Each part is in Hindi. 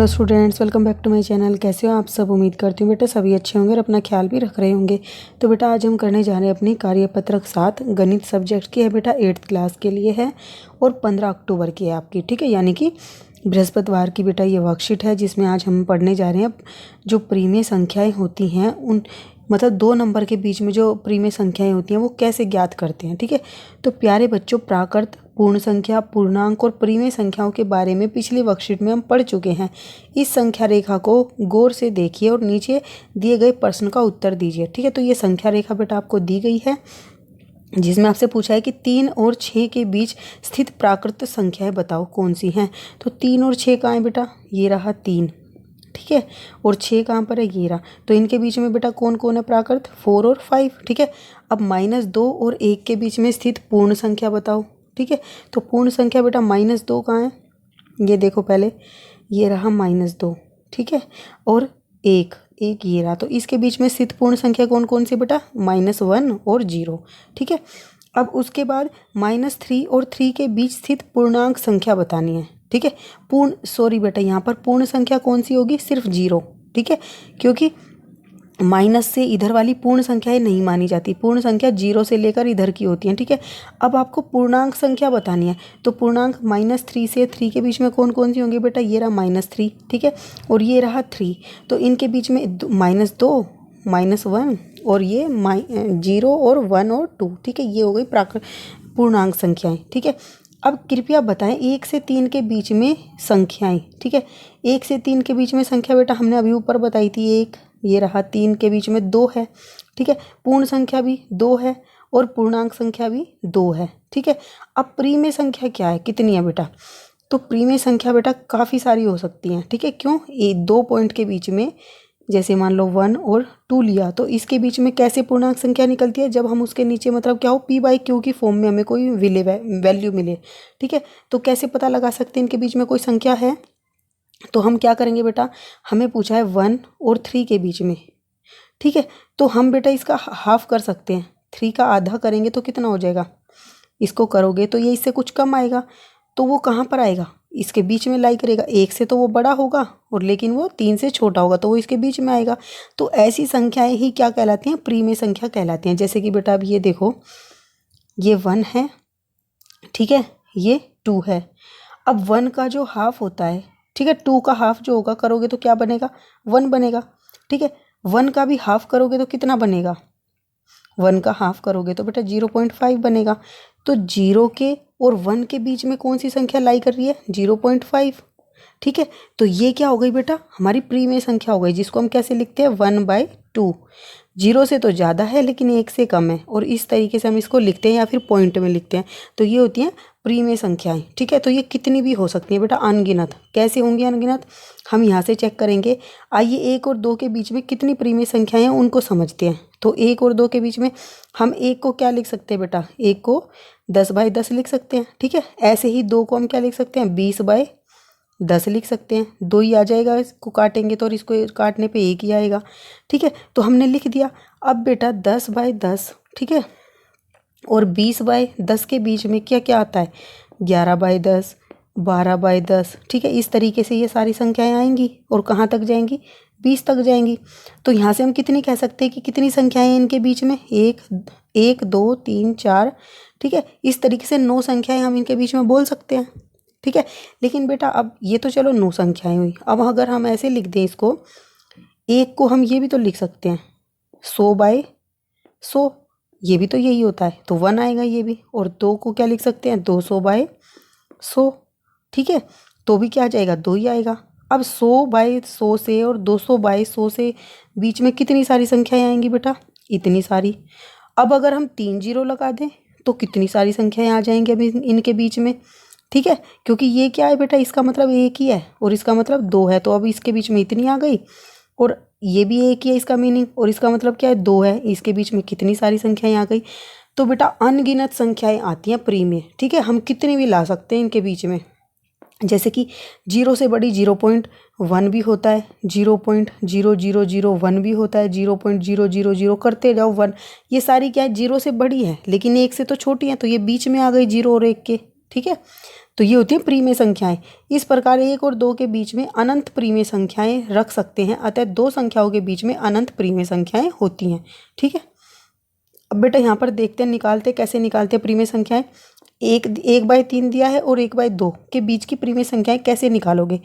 Hello students, welcome back to my channel. कैसे हो आप सब? उम्मीद करती हूँ बेटा सभी अच्छे होंगे और अपना ख्याल भी रख रहे होंगे। तो बेटा आज हम करने जा रहे हैं अपनी कार्यपत्रक 7 गणित सब्जेक्ट की है बेटा, 8th क्लास के लिए है और 15 अक्टूबर की है आपकी, ठीक है, यानी कि बृहस्पतिवार की बेटा ये वर्कशीट है जिसमें आज हम पढ़ने जा रहे हैं जो प्रीमेय संख्याएँ होती हैं उन मतलब 2 नंबर के बीच में जो प्रीमेय संख्याएं होती हैं वो कैसे ज्ञात करते हैं, ठीक है। तो प्यारे बच्चों, प्राकृत, पूर्ण संख्या, पूर्णांक और प्रीमेय संख्याओं के बारे में पिछली वर्कशीट में हम पढ़ चुके हैं। इस संख्या रेखा को गौर से देखिए और नीचे दिए गए प्रश्न का उत्तर दीजिए, ठीक है। तो ये संख्या रेखा बेटा आपको दी गई है जिसमें आपसे पूछा है कि 3 और 6 के बीच स्थित प्राकृत संख्याएं बताओ कौन सी हैं। तो 3 और 6 कहाँ है बेटा? ये रहा 3, ठीक है, और 6 कहाँ पर है? ये रहा। तो इनके बीच में बेटा कौन कौन है प्राकृत? 4 और 5, ठीक है। अब -2 और 1 के बीच में स्थित पूर्ण संख्या बताओ, ठीक है। तो पूर्ण संख्या बेटा -2 कहाँ है? ये देखो पहले, ये रहा -2, ठीक है, और एक ये रहा। तो इसके बीच में स्थित पूर्ण संख्या कौन कौन सी बेटा? -1 और 0, ठीक है। अब उसके बाद -3 और 3 के बीच स्थित पूर्णांक संख्या बतानी है, ठीक है। सॉरी बेटा, यहाँ पर पूर्ण संख्या कौन सी होगी? सिर्फ 0, ठीक है, क्योंकि माइनस से इधर वाली पूर्ण संख्याएं नहीं मानी जाती। पूर्ण संख्या 0 से लेकर इधर की होती हैं, ठीक है। अब आपको पूर्णांक संख्या बतानी है, तो पूर्णांक -3 से 3 के बीच में कौन कौन सी होंगी बेटा? ये रहा -3, ठीक है, और ये रहा 3। तो इनके बीच में -2, -1 और ये 0 और 1 और 2, ठीक है। ये हो गई पूर्णांक संख्याएं, ठीक है। अब कृपया बताएं 1 से 3 के बीच में संख्याएं, ठीक है। 1 से 3 के बीच में संख्या बेटा हमने अभी ऊपर बताई थी 1, ये रहा। 3 के बीच में 2 है, ठीक है। पूर्ण संख्या भी 2 है और पूर्णांक संख्या भी 2 है, ठीक है। अब प्रीमेय संख्या क्या है, कितनी है बेटा? तो प्रीमेय संख्या बेटा काफ़ी सारी हो सकती हैं, ठीक है। क्यों? ये 2 पॉइंट के बीच में, जैसे मान लो 1 और 2 लिया, तो इसके बीच में कैसे पूर्णांक संख्या निकलती है? जब हम उसके नीचे मतलब क्या हो, p/q की फॉर्म में हमें कोई वैल्यू मिले, ठीक है। तो कैसे पता लगा सकते हैं इनके बीच में कोई संख्या है? तो हम क्या करेंगे बेटा, हमें पूछा है 1 और 3 के बीच में, ठीक है। तो हम बेटा इसका हाफ कर सकते हैं, 3 का आधा करेंगे तो कितना हो जाएगा? इसको करोगे तो ये इससे कुछ कम आएगा, तो वो कहाँ पर आएगा? इसके बीच में लाई करेगा। 1 से तो वो बड़ा होगा और लेकिन वो 3 से छोटा होगा, तो वो इसके बीच में आएगा। तो ऐसी संख्याएं ही क्या कहलाती हैं? प्रीमेय संख्या कहलाती हैं। जैसे कि बेटा अब ये देखो, ये 1 है, ठीक है, ये 2 है। अब 1 का जो हाफ होता है, ठीक है, 2 का हाफ जो होगा करोगे तो क्या बनेगा? 1 बनेगा, ठीक है। 1 का भी हाफ करोगे तो कितना बनेगा? 1 का हाफ करोगे तो बेटा 0.5 बनेगा। तो 0 के और 1 के बीच में कौन सी संख्या लाई कर रही है? 0.5, ठीक है। तो ये क्या हो गई बेटा? हमारी प्रीमेय संख्या हो गई, जिसको हम कैसे लिखते हैं? 1/2। 0 से तो ज़्यादा है लेकिन 1 से कम है, और इस तरीके से हम इसको लिखते हैं या फिर पॉइंट में लिखते हैं। तो ये होती हैं प्रीमेय संख्याएं, ठीक है। तो ये कितनी भी हो सकती हैं बेटा, अनगिनत। कैसे होंगी अनगिनत? हम यहाँ से चेक करेंगे। आइए 1 और 2 के बीच में कितनी प्रीमेय संख्याएं हैं उनको समझते हैं। तो 1 और 2 के बीच में हम 1 को क्या लिख सकते हैं बेटा? 1 को 10/10 लिख सकते हैं, ठीक है। ऐसे ही 2 को हम क्या लिख सकते हैं? 20/10 लिख सकते हैं। 2 ही आ जाएगा, इसको काटेंगे तो, और इसको काटने पे 1 ही आएगा, ठीक है। तो हमने लिख दिया। अब बेटा 10/10, ठीक है, और 20/10 के बीच में क्या क्या आता है? 11/10, 12/10, ठीक है। इस तरीके से ये सारी संख्याएं आएंगी और कहाँ तक जाएंगी? 20 तक जाएंगी। तो यहाँ से हम कितनी कह सकते हैं कि कितनी संख्याएं हैं इनके बीच में? 1 2 3 4, ठीक है। इस तरीके से 9 संख्याएं हम इनके बीच में बोल सकते हैं, ठीक है। लेकिन बेटा अब ये तो चलो 9 संख्याएं हुई। अब अगर हम ऐसे लिख दें इसको, 1 को हम ये भी तो लिख सकते हैं 100/100, ये भी तो यही होता है, तो 1 आएगा ये भी। और 2 को क्या लिख सकते हैं? 200/100, ठीक है, तो भी क्या आ जाएगा? 2 ही आएगा। अब 100/100 से और 200/100 से बीच में कितनी सारी संख्याएं आएंगी बेटा? इतनी सारी। अब अगर हम 3 जीरो लगा दें तो कितनी सारी संख्याएं आ जाएंगी अभी इनके बीच में, ठीक है। क्योंकि ये क्या है बेटा, इसका मतलब 1 ही है और इसका मतलब 2 है, तो अब इसके बीच में इतनी आ गई, और ये भी 1 ही है इसका मीनिंग, और इसका मतलब क्या है? 2 है। इसके बीच में कितनी सारी संख्याएं आ गई? तो बेटा अनगिनत संख्याएं आती हैं प्रीमेय, ठीक है। हम कितनी भी ला सकते हैं इनके बीच में। जैसे कि 0 से बड़ी 0.1 भी होता है, 0.0001 भी होता है, 0.000 करते जाओ 1। ये सारी क्या है? 0 से बड़ी है लेकिन 1 से तो छोटी है, तो ये बीच में आ गई 0 और 1 के, ठीक है। तो ये होती हैं प्रीमेय संख्याएं। इस प्रकार 1 और 2 के बीच में अनंत प्रीमेय संख्याएं रख सकते हैं, अतः दो संख्याओं के बीच में अनंत प्रीमेय संख्याएं होती हैं। ठीक है। अब बेटा यहाँ पर देखते हैं, निकालते कैसे निकालते हैं प्रीमेय संख्याएं। 1/3 दिया है और 1/2 के बीच की प्रीमेय संख्याएं कैसे निकालोगे।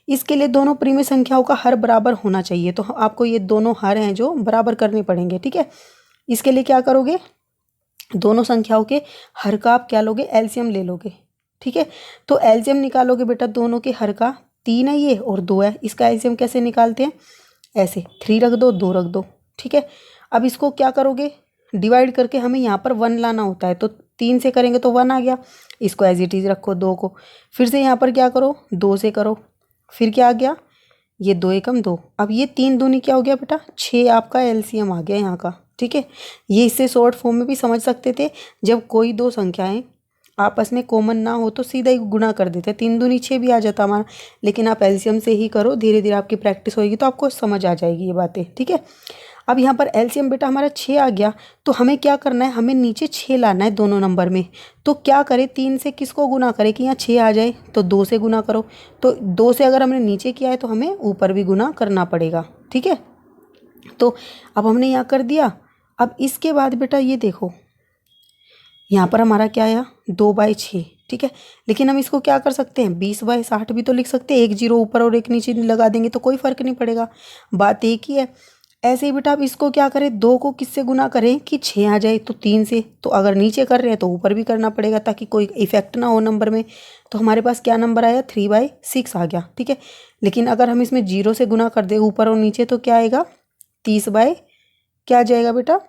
इसके लिए दोनों प्रीमेय संख्याओं का हर बराबर होना चाहिए, तो आपको ये दोनों हर हैं जो बराबर करने पड़ेंगे। ठीक है। इसके लिए क्या करोगे, दोनों संख्याओं के हर का आप क्या लोगे, एलसीएम ले लोगे। ठीक है। तो एलसीएम निकालोगे बेटा, दोनों के हर का 3 है ये और 2 है, इसका एलसीएम कैसे निकालते हैं, ऐसे 3 रख दो 2 रख दो। ठीक है। अब इसको क्या करोगे, डिवाइड करके हमें यहाँ पर 1 लाना होता है, तो 3 से करेंगे तो 1 आ गया, इसको एज इट इज रखो 2 को। फिर से यहाँ पर क्या करो, 2 से करो, फिर क्या आ गया, ये 2 एकम 2। अब ये 3 दूनी क्या हो गया बेटा, 6 आपका एलसीएम आ गया यहाँ का। ठीक है। ये इससे शॉर्ट फॉर्म में भी समझ सकते थे, जब कोई दो संख्याएं आपस में कॉमन ना हो तो सीधा ही गुणा कर देते, 3 दूनी 6 भी आ जाता हमारा, लेकिन आप एलसीएम से ही करो, धीरे धीरे आपकी प्रैक्टिस होगी तो आपको समझ आ जाएगी ये बातें। ठीक है। अब यहाँ पर एलसीएम बेटा हमारा 6 आ गया, तो हमें क्या करना है, हमें नीचे 6 लाना है दोनों नंबर में। तो क्या करें, 3 से किसको गुना करें कि यहाँ 6 आ जाए, तो 2 से गुना करो। तो 2 से अगर हमने नीचे किया है तो हमें ऊपर भी गुना करना पड़ेगा। ठीक है। तो अब हमने यहाँ कर दिया। अब इसके बाद बेटा ये देखो, यहाँ पर हमारा क्या आया, 2/6। ठीक है। लेकिन हम इसको क्या कर सकते हैं, 20/60 भी तो लिख सकते हैं, एक जीरो ऊपर और एक नीचे लगा देंगे तो कोई फर्क नहीं पड़ेगा, बात एक ही है। ऐसे ही बेटा अब इसको क्या करें, 2 को किससे गुना करें कि 6 आ जाए, तो 3 से। तो अगर नीचे कर रहे हैं तो ऊपर भी करना पड़ेगा ताकि कोई इफेक्ट ना हो नंबर में। तो हमारे पास क्या नंबर आया, 3/6 आ गया। ठीक है। लेकिन अगर हम इसमें 0 से गुना कर दें ऊपर और नीचे तो क्या आएगा, 30 क्या आ जाएगा बेटा,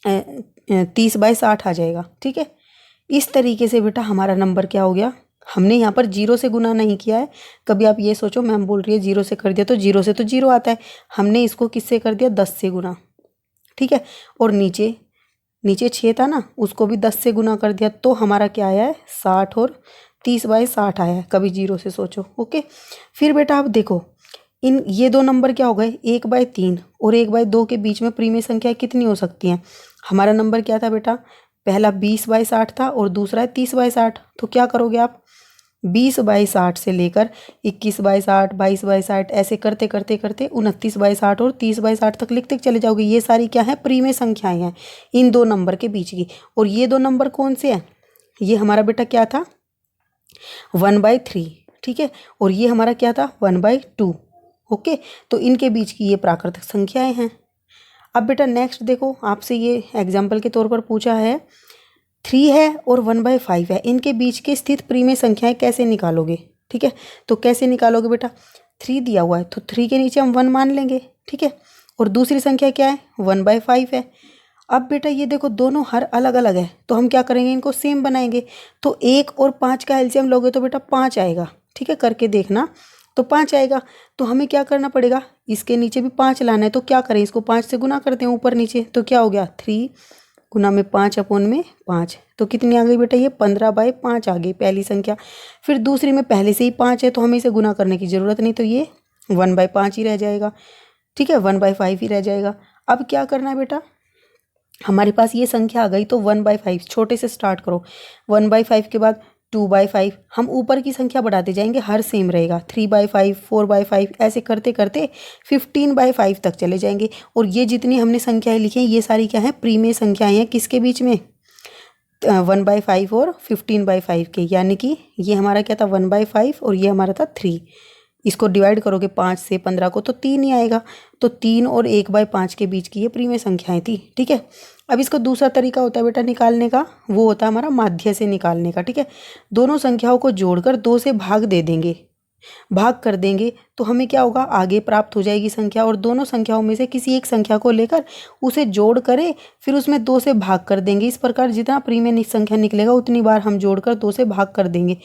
30/60 आ जाएगा। ठीक है। इस तरीके से बेटा हमारा नंबर क्या हो गया, हमने यहाँ पर 0 से गुना नहीं किया है। कभी आप ये सोचो मैम बोल रही है 0 से कर दिया, तो 0 से तो 0 आता है, हमने इसको किससे कर दिया, 10 से गुना। ठीक है। और नीचे 6 था ना, उसको भी 10 से गुना कर दिया, तो हमारा क्या आया है, 60 और 30/60 आया है। कभी 0 से सोचो। ओके। फिर बेटा आप देखो, ये दो नंबर क्या हो गए, 1/3 और 1/2 के बीच में प्रीमेय संख्या कितनी हो सकती हैं। हमारा नंबर क्या था बेटा, पहला 20/60 था और दूसरा है 30/60। तो क्या करोगे आप, 20/60 से लेकर 21/60, 22/60 ऐसे करते करते करते 29/60 और 30/60 तक लिखते चले जाओगे। ये सारी क्या है, प्रीमेय संख्याएं हैं इन दो नंबर के बीच की। और ये दो नंबर कौन से हैं, ये हमारा बेटा क्या था, 1/3। ठीक है। और ये हमारा क्या था, 1/2। ओके। तो इनके बीच की ये प्राकृतिक संख्याएं हैं। अब बेटा नेक्स्ट देखो, आपसे ये एग्जाम्पल के तौर पर पूछा है, 3 है और 1/5 है, इनके बीच के स्थित प्रीमेय संख्याएं कैसे निकालोगे। ठीक है। तो कैसे निकालोगे बेटा, 3 दिया हुआ है तो 3 के नीचे हम 1 मान लेंगे। ठीक है। और दूसरी संख्या क्या है, 1/5 है। अब बेटा ये देखो दोनों हर अलग अलग है, तो हम क्या करेंगे, इनको सेम बनाएंगे। तो 1 और 5 का एलसीएम लोगे तो बेटा 5 आएगा। ठीक है, करके देखना, तो 5 आएगा। तो हमें क्या करना पड़ेगा, इसके नीचे भी 5 लाना है, तो क्या करें, इसको 5 से गुना करते हैं ऊपर नीचे, तो क्या हो गया, 3 गुना में 5 अपॉन में 5। तो कितनी आ गई बेटा, ये 15/5 आ गई पहली संख्या। फिर दूसरी में पहले से ही 5 है तो हमें इसे गुना करने की ज़रूरत नहीं, तो ये 1/5 ही रह जाएगा। ठीक है, 1/5 ही रह जाएगा। अब क्या करना है बेटा, हमारे पास ये संख्या आ गई तो 1/5 छोटे से स्टार्ट करो। 1/5 के बाद 2/5, हम ऊपर की संख्या बढ़ाते जाएंगे, हर सेम रहेगा। 3/5, 4/5 ऐसे करते करते 15/5 तक चले जाएंगे। और ये जितनी हमने संख्याएं लिखी हैं ये सारी क्या है, प्रीमेय संख्याएं हैं, किसके बीच में, 1/5 और 15/5 के। यानी कि ये हमारा क्या था, 1/5 और ये हमारा था 3। इसको डिवाइड करोगे 5 से 15 को तो 3 ही आएगा। तो 3 और 1/5 के बीच की ये प्रीमेय संख्याएं थी। ठीक है। अब इसका दूसरा तरीका होता है बेटा निकालने का, वो होता है हमारा माध्य से निकालने का। ठीक है। दोनों संख्याओं को जोड़कर 2 से भाग दे देंगे, भाग कर देंगे, तो हमें क्या होगा, आगे प्राप्त हो जाएगी संख्या। और दोनों संख्याओं में से किसी एक संख्या को लेकर उसे जोड़ करें, फिर उसमें 2 से भाग कर देंगे। इस प्रकार जितना प्रीमेय संख्या निकलेगा उतनी बार हम जोड़कर 2 से भाग कर देंगे।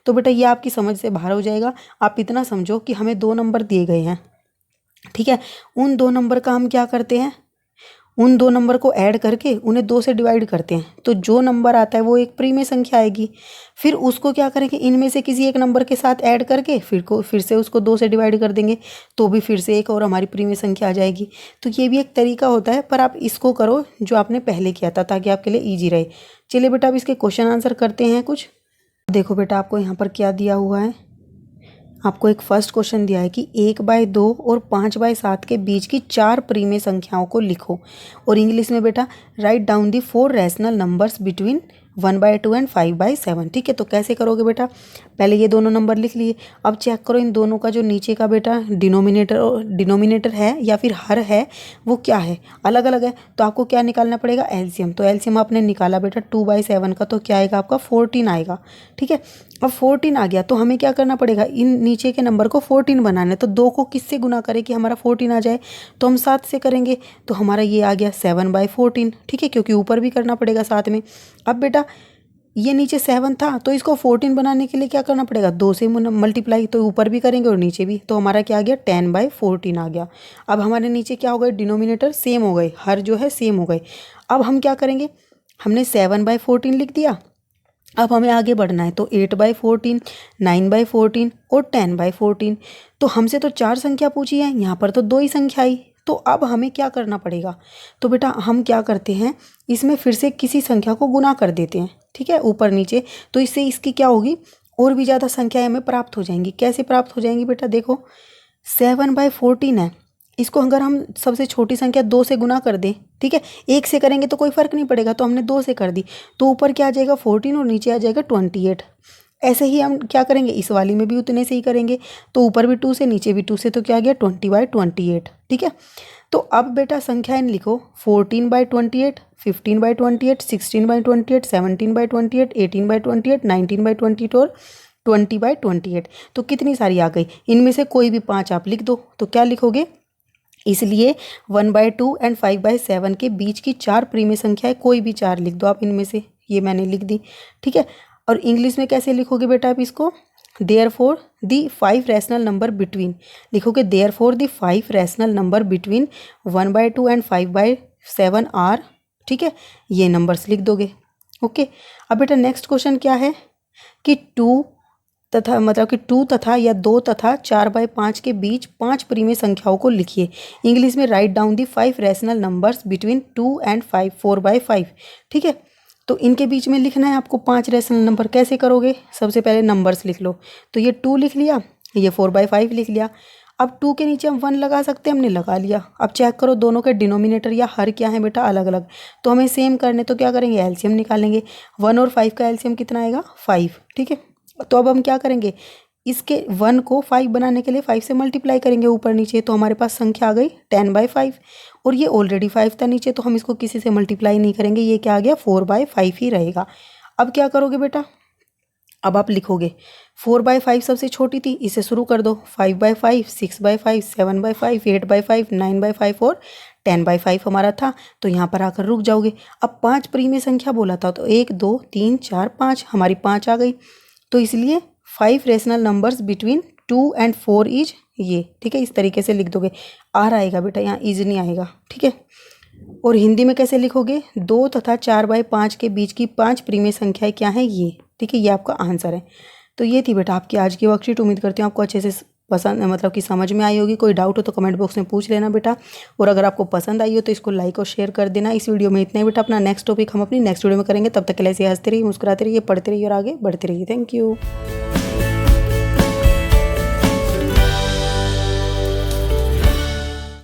तो बेटा ये आपकी समझ से बाहर हो जाएगा। आप इतना समझो कि हमें 2 नंबर दिए गए हैं। ठीक है। उन 2 नंबर का हम क्या करते हैं, उन 2 नंबर को ऐड करके उन्हें 2 से डिवाइड करते हैं, तो जो नंबर आता है वो एक प्रीमेय संख्या आएगी। फिर उसको क्या करेंगे, इनमें से किसी एक नंबर के साथ ऐड करके फिर से उसको 2 से डिवाइड कर देंगे, तो भी फिर से एक और हमारी प्रीमेय संख्या आ जाएगी। तो ये भी एक तरीका होता है, पर आप इसको करो जो आपने पहले किया था ताकि आपके लिए ईजी रहे। चलिए बेटा अब इसके क्वेश्चन आंसर करते हैं कुछ। देखो बेटा, आपको यहाँ पर क्या दिया हुआ है, आपको एक फर्स्ट क्वेश्चन दिया है कि 1/2 और 5/7 के बीच की 4 प्रीमे संख्याओं को लिखो। और इंग्लिश में बेटा write down the 4 rational numbers between 1/2 and 5/7। ठीक है, तो कैसे करोगे बेटा, पहले ये दोनों नंबर लिख लिए। अब चेक करो इन दोनों का जो नीचे का बेटा डिनोमिनेटर है या फिर हर है वो क्या है, अलग अलग है। तो आपको क्या निकालना पड़ेगा, एलसीएम। तो एलसीएम आपने निकाला बेटा 2/7 का, तो क्या आएगा आपका 14 आएगा। ठीक है, अब 14 आ गया तो हमें क्या करना पड़ेगा, इन नीचे के नंबर को 14 बनाना है। तो 2 को किससे गुना करें कि हमारा 14 आ जाए, तो हम 7 से करेंगे। तो हमारा ये आ गया 7/14। ठीक है, क्योंकि ऊपर भी करना पड़ेगा साथ में। अब बेटा ये नीचे 7 था तो इसको 14 बनाने के लिए क्या करना पड़ेगा, 2 से मल्टीप्लाई, तो ऊपर भी करेंगे और नीचे भी। तो हमारा क्या आ गया 10/14 आ गया। अब हमारे नीचे क्या हो गए, डिनोमिनेटर सेम हो गए, हर जो है सेम हो गए। अब हम क्या करेंगे, हमने 7/14 लिख दिया। अब हमें आगे बढ़ना है, तो 8/14, 9/14 और 10/14। तो हमसे तो 4 संख्या पूछी है, यहाँ पर तो 2 ही संख्या आई। तो अब हमें क्या करना पड़ेगा, तो बेटा हम क्या करते हैं, इसमें फिर से किसी संख्या को गुना कर देते हैं। ठीक है, ऊपर नीचे, तो इससे इसकी क्या होगी, और भी ज़्यादा संख्याएं हमें प्राप्त हो जाएंगी। कैसे प्राप्त हो जाएंगी बेटा, देखो 7/14 है, इसको अगर हम सबसे छोटी संख्या 2 से गुना कर दें, ठीक है, 1 से करेंगे तो कोई फ़र्क नहीं पड़ेगा, तो हमने 2 से कर दी, तो ऊपर क्या आ जाएगा 14 और नीचे आ जाएगा 28। ऐसे ही हम क्या करेंगे, इस वाली में भी उतने से ही करेंगे। तो ऊपर भी 2 से नीचे भी 2 से, तो क्या आ गया 20/28। ठीक है, तो अब बेटा संख्याएं लिखो, 14/28, 15/28, 16/28, 17/28, 18/28, 19/28 और 20/28। तो कितनी सारी आ गई, इनमें से कोई भी 5 आप लिख दो। तो क्या लिखोगे, इसलिए 1/2 एंड 5/7 के बीच की 4 प्रीमे संख्याएं, कोई भी 4 लिख दो आप इनमें से। ये मैंने लिख दी। ठीक है, और इंग्लिश में कैसे लिखोगे बेटा आप इसको, therefore the 5 rational number between, लिखोगे therefore the 5 rational number between 1/2 and 5/7 are. ठीक है, ये नंबर्स लिख दोगे। ओके, अब बेटा नेक्स्ट क्वेश्चन क्या है कि 2 तथा मतलब कि 2 तथा या 2 तथा 4/5 के बीच 5 प्रीमे संख्याओं को लिखिए। इंग्लिश में write down the 5 rational numbers between 2 and 5, 4/5। ठीक है, तो इनके बीच में लिखना है आपको 5 रैशनल नंबर। कैसे करोगे, सबसे पहले नंबर्स लिख लो। तो ये 2 लिख लिया, ये 4/5 लिख लिया। अब 2 के नीचे हम 1 लगा सकते हैं, हमने लगा लिया। अब चेक करो दोनों के डिनोमिनेटर या हर क्या है बेटा, अलग अलग। तो हमें सेम करने, तो क्या करेंगे, एलसीएम निकालेंगे। 1 और 5 का एलसीएम कितना आएगा, 5। ठीक है, तो अब हम क्या करेंगे, इसके 1 को 5 बनाने के लिए 5 से मल्टीप्लाई करेंगे ऊपर नीचे। तो हमारे पास संख्या आ गई 10/5, और ये ऑलरेडी 5 था नीचे, तो हम इसको किसी से मल्टीप्लाई नहीं करेंगे, ये क्या आ गया 4/5 ही रहेगा। अब क्या करोगे बेटा, अब आप लिखोगे 4/5 सबसे छोटी थी, इसे शुरू कर दो, 5/5, 6/5, 7/5, 8/5, 9/5 और 10/5 हमारा था। तो यहाँ पर आकर रुक जाओगे। अब 5 प्रीमे संख्या बोला था, तो 1 2 3 4 5, हमारी 5 आ गई। तो इसलिए 5 rational numbers between 2 and 4 is ये। ठीक है, इस तरीके से लिख दोगे। आर आएगा बेटा, यहाँ इज नहीं आएगा। ठीक है, और हिंदी में कैसे लिखोगे, 2 तथा 4/5 के बीच की 5 प्रीमे संख्याएं क्या है, ये। ठीक है, ये आपका आंसर है। तो ये थी बेटा आपकी आज की वर्कशीट। उम्मीद करती हूँ आपको अच्छे से पसंद मतलब कि समझ में आई होगी। कोई डाउट हो तो कमेंट बॉक्स में पूछ लेना बेटा, और अगर आपको पसंद आई हो तो इसको लाइक और शेयर कर देना। इस वीडियो में इतना ही बेटा, अपना नेक्स्ट टॉपिक हम अपनी नेक्स्ट वीडियो में करेंगे। तब तक के लिए ऐसे हंसते रहिए, मुस्कुराते रहिए, पढ़ते रहिए और आगे बढ़ते रहिए। Thank you.